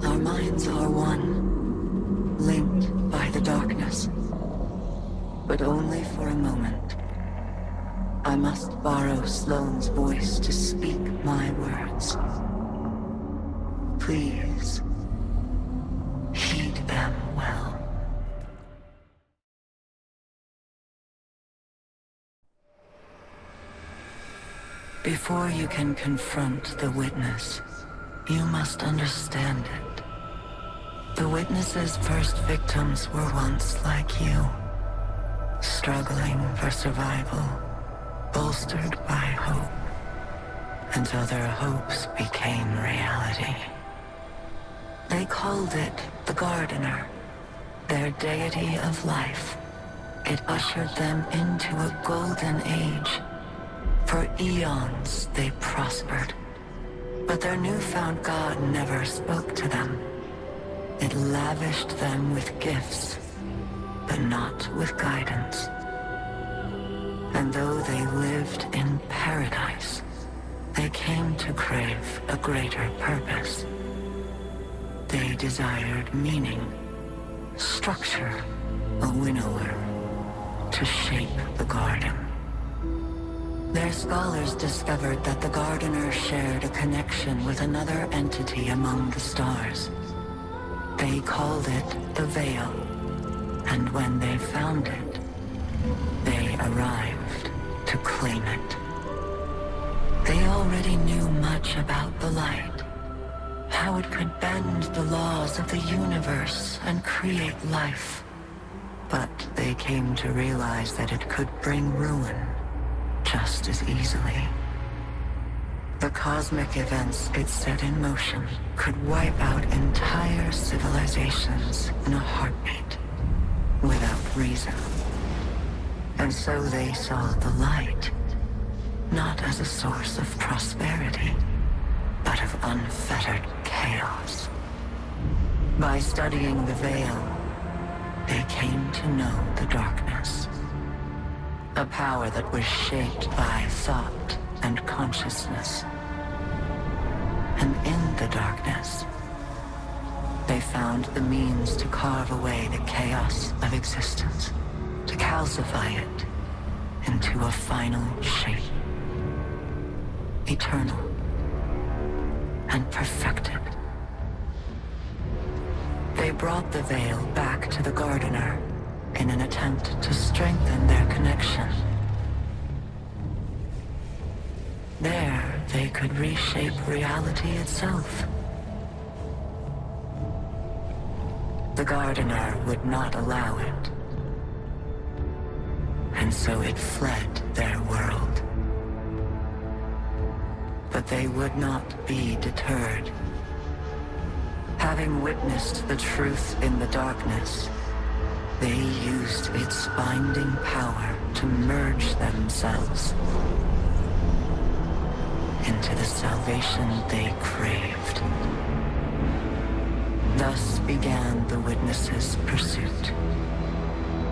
Our minds are one, linked by the darkness. But only for a moment. I must borrow Sloane's voice to speak my words. Please, heed them well. Before you can confront the witness, you must understand it. The witness's first victims were once like you, struggling for survival, bolstered by hope, until their hopes became reality. They called it the Gardener, their deity of life. It ushered them into a golden age. For eons they prospered, but their newfound god never spoke to them. It lavished them with gifts, but not with guidance. And though they lived in paradise, they came to crave a greater purpose. They desired meaning, structure, a winnower, to shape the garden. Their scholars discovered that the Gardener shared a connection with another entity among the stars. They called it the Veil, and when they found it, they arrived to claim it. They already knew much about the light, how it could bend the laws of the universe and create life. But they came to realize that it could bring ruin just as easily. The cosmic events it set in motion could wipe out entire civilizations in a heartbeat, without reason. And so they saw the light, not as a source of prosperity, but of unfettered chaos. By studying the Veil, they came to know the darkness. A power that was shaped by thought and consciousness. And in the darkness, they found the means to carve away the chaos of existence, to calcify it into a final shape. Eternal and perfected. They brought the Veil back to the Gardener in an attempt to strengthen their connection. There, they could reshape reality itself. The Gardener would not allow it, and so it fled their world. But they would not be deterred. Having witnessed the truth in the darkness, they used its binding power to merge themselves into the salvation they craved. Thus began the Witness's pursuit,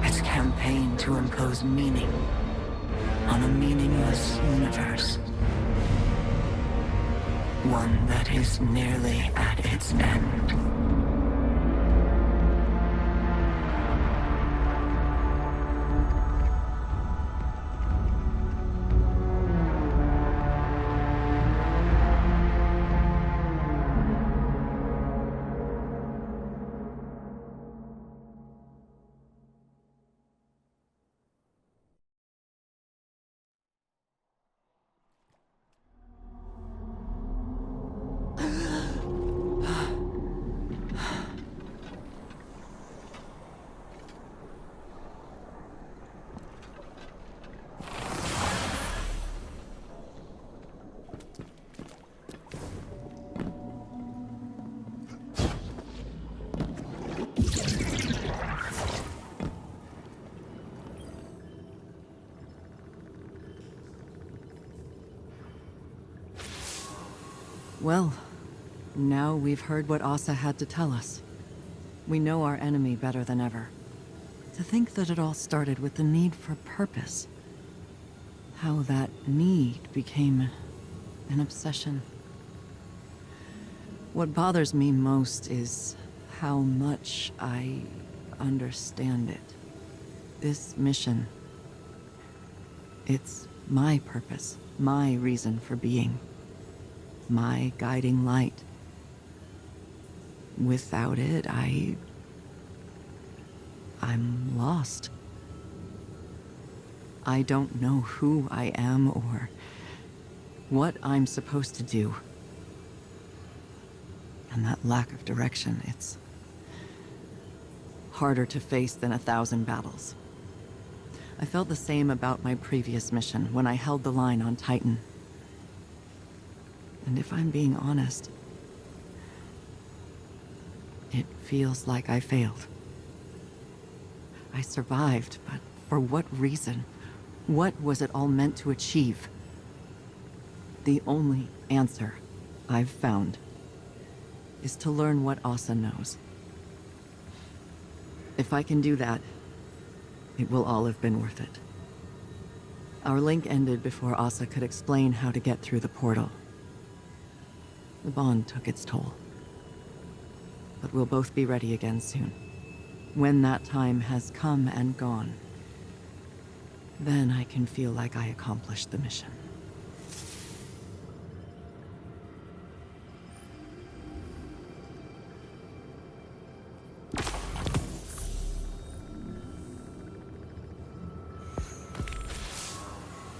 its campaign to impose meaning on a meaningless universe. One that is nearly at its end. Well, now we've heard what Asa had to tell us. We know our enemy better than ever. To think that it all started with the need for purpose. How that need became an obsession. What bothers me most is how much I understand it. This mission, it's my purpose, my reason for being, my guiding light. Without it, I'm lost. I don't know who I am or what I'm supposed to do. And that lack of direction, it's harder to face than 1,000 battles. I felt the same about my previous mission when I held the line on Titan. And if I'm being honest, it feels like I failed. I survived, but for what reason? What was it all meant to achieve? The only answer I've found is to learn what Asa knows. If I can do that, it will all have been worth it. Our link ended before Asa could explain how to get through the portal. The bond took its toll. But we'll both be ready again soon. When that time has come and gone, then I can feel like I accomplished the mission.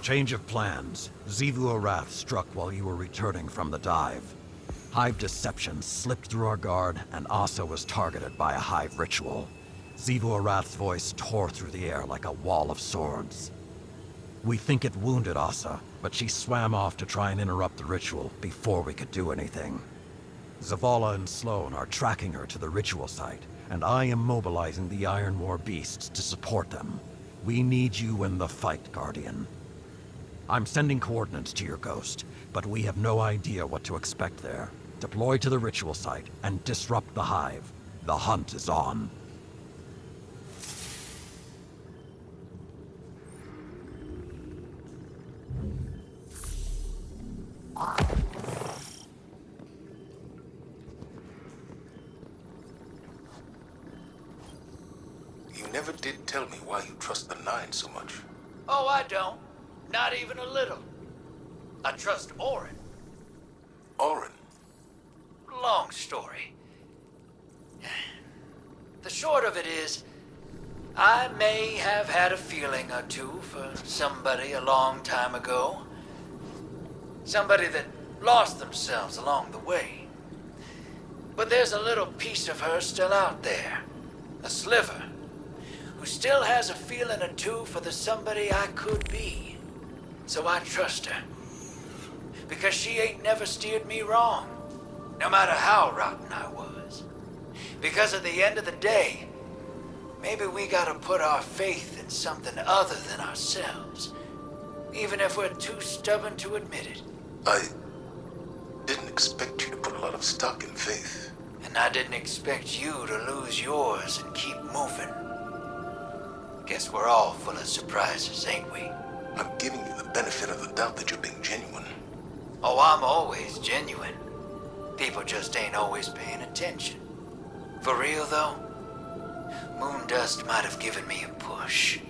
Change of plans. Xivu Arath struck while you were returning from the dive. Hive deception slipped through our guard, and Asa was targeted by a Hive ritual. Xivu Arath's voice tore through the air like a wall of swords. We think it wounded Asa, but she swam off to try and interrupt the ritual before we could do anything. Zavala and Sloane are tracking her to the ritual site, and I am mobilizing the Iron War beasts to support them. We need you in the fight, Guardian. I'm sending coordinates to your ghost, but we have no idea what to expect there. Deploy to the ritual site and disrupt the Hive. The hunt is on. You never did tell me why you trust the Nine so much. Oh, I don't. Not even a little. I trust Orin. Orin? Long story. The short of it is, I may have had a feeling or two for somebody a long time ago. Somebody that lost themselves along the way. But there's a little piece of her still out there. A sliver. Who still has a feeling or two for the somebody I could be. So I trust her. Because she ain't never steered me wrong. No matter how rotten I was. Because at the end of the day, maybe we gotta put our faith in something other than ourselves. Even if we're too stubborn to admit it. I didn't expect you to put a lot of stock in faith. And I didn't expect you to lose yours and keep moving. Guess we're all full of surprises, ain't we? I'm giving you the benefit of the doubt that you're being genuine. Oh, I'm always genuine. People just ain't always paying attention. For real, though, Moondust might have given me a push.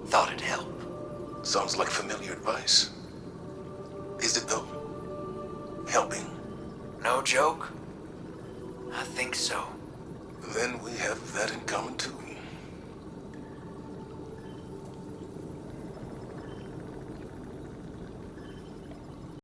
Thought it'd help. Sounds like familiar advice. Is it, though? Helping? No joke? I think so. Then we have that in common, too.